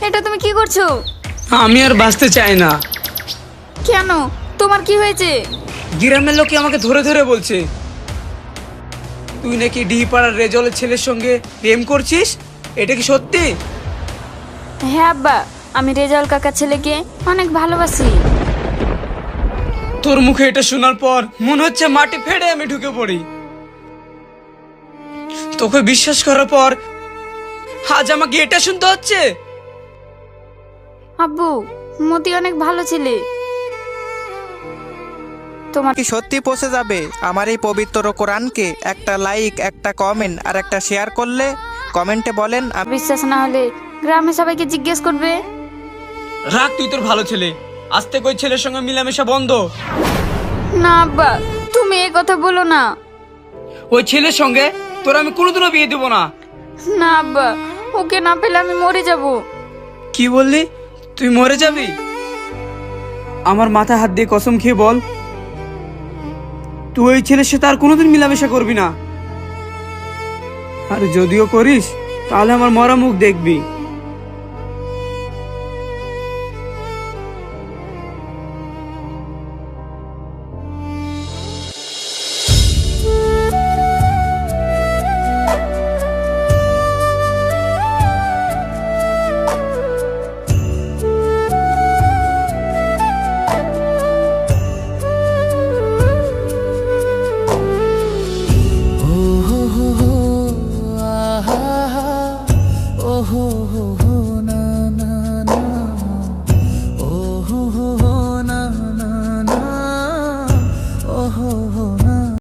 এটা তুমি কি করছো? আমি আর বাঁচতে চাই না। কেন, তোমার কি হয়েছে? গ্রামের লোকে আমাকে ধরে ধরে বলছে তুই নাকি ডিহিপাড়ার রেজলের ছেলের সঙ্গে প্রেম করছিস। এটা কি সত্যি? হ্যাঁ আব্বা, আমি রেজাউল কাকার ছেলেকে অনেক ভালোবাসি। তোর মুখে এটা শোনার পর মনে হচ্ছে মাটি ফেড়ে আমি ঢুকে পড়ি। তোকে বিশ্বাস করার পর আজ আমাকে এটা শুনতে হচ্ছে। আব্বু, মতি অনেক ভালো ছেলে। তোমার কি সত্যি পৌঁছে যাবে আমার এই পবিত্র কোরআনকে? একটা লাইক, একটা কমেন্ট আর একটা শেয়ার করলে কমেন্টে বলেন বিশ্বাস না হলে গ্রামে সবাইকে জিজ্ঞেস করবে। রাখ তুই তোর ভালো ছেলে, আজ থেকে ওই ছেলের সঙ্গে মিলামেশা বন্ধ। না আব্বা, তুমি এই কথা বলো না। ওই ছেলের সঙ্গে তোর আমি কোনোদিনও বিয়ে দেবো না। না আব্বা, ওকে না পেলে আমি মরে যাব। কি বললি? তুই মরে যাবি? আমার মাথায় হাত দিয়ে কসম খেয়ে বল তুই ওই ছেলের সাথে আর কোনোদিন মিলামেশা করবি না। আর যদিও করিস তাহলে আমার মরা মুখ দেখবি। oh ho ho